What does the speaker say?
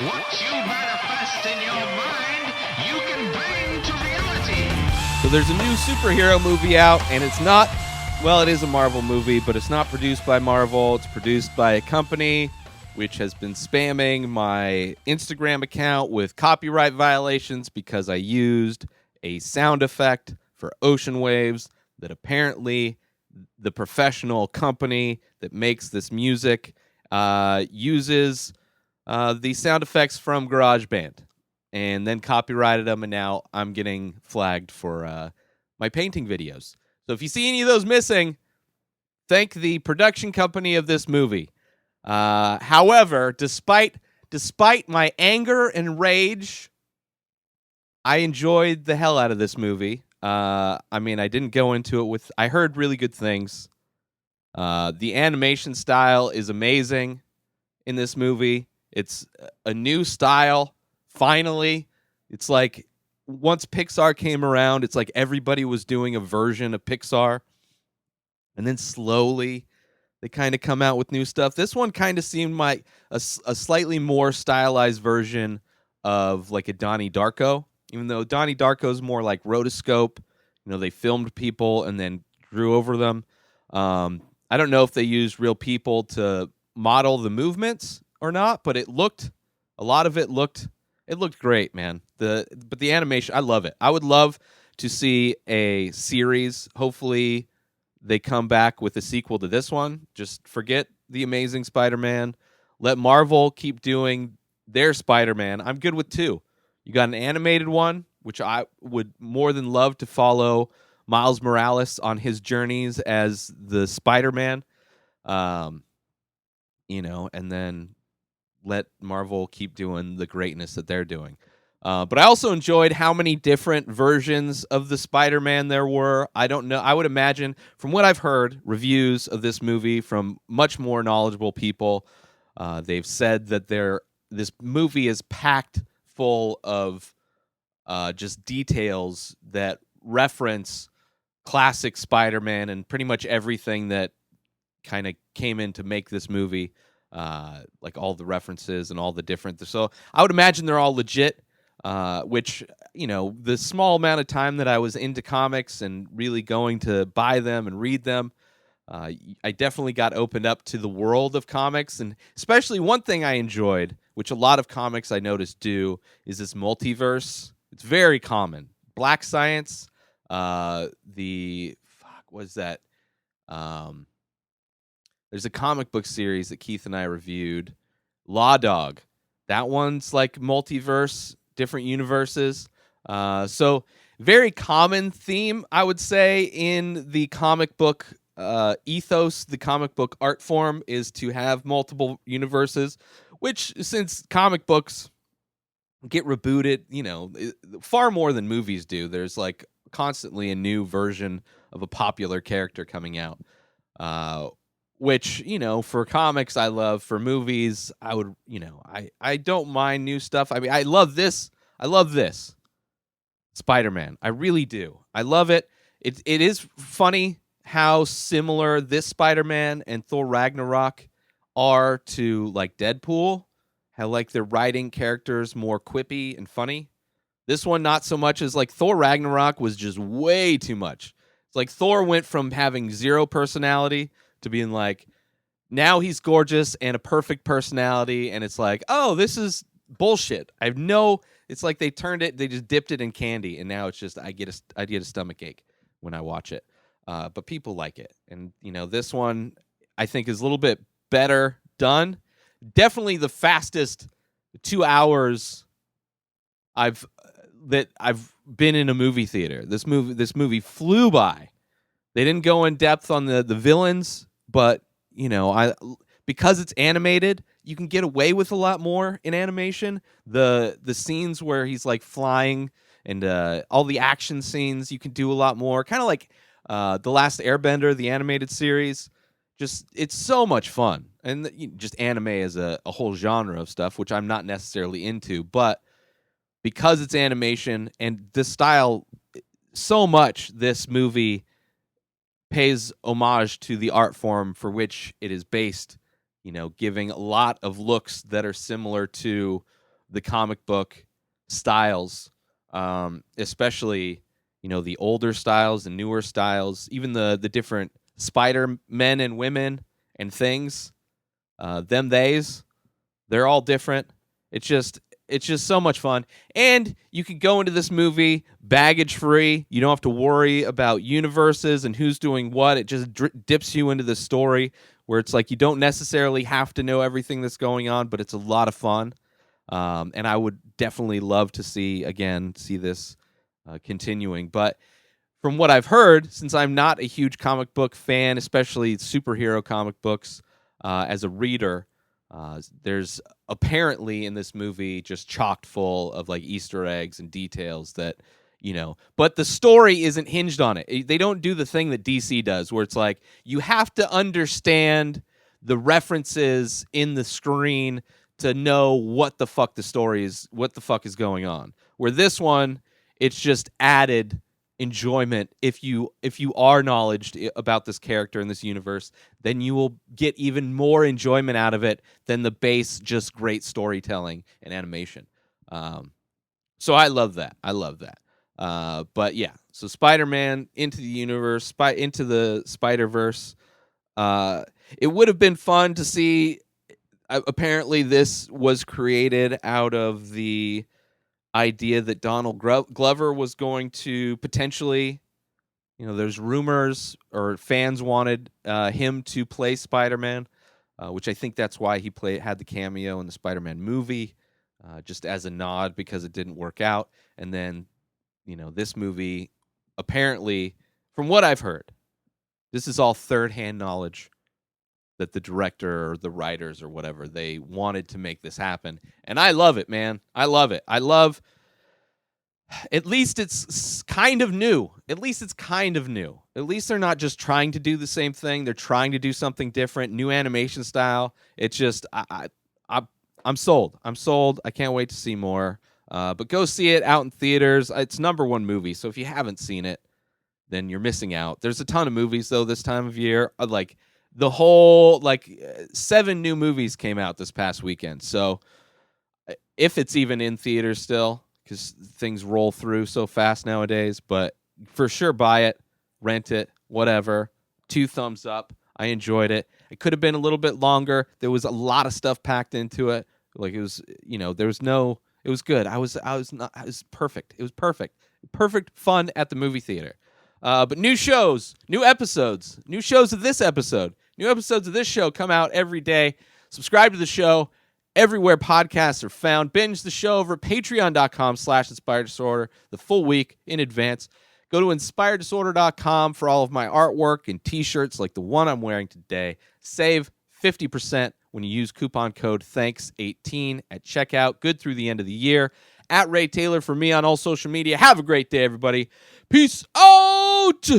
What you manifest in your mind, you can bring to reality. So there's a new superhero movie out, and it's not, well, it is a Marvel movie, but it's not produced by Marvel. It's produced by a company which has been spamming my Instagram account with copyright violations because I used a sound effect for ocean waves that apparently the professional company that makes this music uses these sound effects from GarageBand and then copyrighted them, and now I'm getting flagged for my painting videos. So if you see any of those missing, thank the production company of this movie. However, despite my anger and rage, I enjoyed the hell out of this movie. I mean, I didn't go into it with... I heard really good things. The animation style is amazing in this movie. It's a new style, finally. It's like once Pixar came around, it's like everybody was doing a version of Pixar. And then slowly they kind of come out with new stuff. This one kind of seemed like a slightly more stylized version of like a Donnie Darko, even though Donnie Darko is more like rotoscope. You know, they filmed people and then drew over them. I don't know if they used real people to model the movements or not, but a lot of it looked great, man. But the animation, I love it. I would love to see a series. Hopefully they come back with a sequel to this one. Just forget The Amazing Spider-Man. Let Marvel keep doing their Spider-Man. I'm good with two. You got an animated one, which I would more than love to follow Miles Morales on his journeys as the Spider-Man. And then let Marvel keep doing the greatness that they're doing. But I also enjoyed how many different versions of the Spider-Man there were. I don't know. I would imagine, from what I've heard, reviews of this movie from much more knowledgeable people, they've said that this movie is packed full of just details that reference classic Spider-Man and pretty much everything that kind of came in to make this movie. Like all the references and all the different... So I would imagine they're all legit, which, the small amount of time that I was into comics and really going to buy them and read them, I definitely got opened up to the world of comics. And especially one thing I enjoyed, which a lot of comics I noticed do, is this multiverse. It's very common. Black Science, what is that? There's a comic book series that Keith and I reviewed, Law Dog. That one's like multiverse, different universes. So very common theme, I would say, in the comic book ethos, the comic book art form, is to have multiple universes, which, since comic books get rebooted, far more than movies do. There's like constantly a new version of a popular character coming out. Which, for comics, I love. For movies, I would, I don't mind new stuff. I mean, I love this. Spider-Man. I really do. I love it. It is funny how similar this Spider-Man and Thor Ragnarok are to, like, Deadpool. How, like, they're writing characters more quippy and funny. This one, not so much, as like Thor Ragnarok was just way too much. It's like Thor went from having zero personality to being like, now he's gorgeous and a perfect personality, and it's like, oh, this is bullshit. It's like they just dipped it in candy, and now it's just I get a stomach ache when I watch it. But people like it, and this one I think is a little bit better done. Definitely the fastest 2 hours I've been in a movie theater. This movie flew by. They didn't go in depth on the villains, but because it's animated, you can get away with a lot more in animation. The scenes where he's like flying and all the action scenes, you can do a lot more. Kind of like The Last Airbender, the animated series. Just, it's so much fun. And just anime as a whole genre of stuff, which I'm not necessarily into, but because it's animation and the style so much, this movie pays homage to the art form for which it is based, giving a lot of looks that are similar to the comic book styles, especially the older styles, the newer styles, even the different Spider men and women and things, they're all different. It's just so much fun, and you can go into this movie baggage free. You don't have to worry about universes and who's doing what. It just dips you into the story where it's like you don't necessarily have to know everything that's going on, but it's a lot of fun. And I would definitely love to see this continuing. But from what I've heard, since I'm not a huge comic book fan, especially superhero comic books, as a reader, there's apparently in this movie just chocked full of like Easter eggs and details that, but the story isn't hinged on it. They don't do the thing that DC does where it's like you have to understand the references in the screen to know what the fuck is going on. Where this one, it's just added enjoyment. If you are knowledge about this character in this universe, then you will get even more enjoyment out of it than the base just great storytelling and animation. So I love that. But yeah, so Spider-Man into the universe, into the Spider-Verse. It would have been fun to see. Apparently, this was created out of the idea that Donald Glover was going to potentially, there's rumors or fans wanted him to play Spider-Man, which I think that's why he had the cameo in the Spider-Man movie, just as a nod because it didn't work out. And then, this movie, apparently, from what I've heard, this is all third-hand knowledge that the director or the writers or whatever, they wanted to make this happen. And I love it, man. I love it. At least it's kind of new. At least they're not just trying to do the same thing. They're trying to do something different, new animation style. It's just, I'm sold. I can't wait to see more. But go see it out in theaters. It's #1 movie. So if you haven't seen it, then you're missing out. There's a ton of movies though this time of year. Like the whole 7 new movies came out this past weekend. So if it's even in theaters still, because things roll through so fast nowadays, but for sure buy it, rent it, whatever. 2 thumbs up. I enjoyed it. It could have been a little bit longer. There was a lot of stuff packed into it. Like it was, it was good. It was perfect. It was perfect. Perfect fun at the movie theater. But new shows, new episodes of this episode. New episodes of this show come out every day. Subscribe to the show everywhere podcasts are found. Binge the show over at patreon.com/inspireddisorder the full week in advance. Go to inspireddisorder.com for all of my artwork and t-shirts like the one I'm wearing today. Save 50% when you use coupon code THANKS18 at checkout. Good through the end of the year. At Ray Taylor for me on all social media. Have a great day, everybody. Peace out!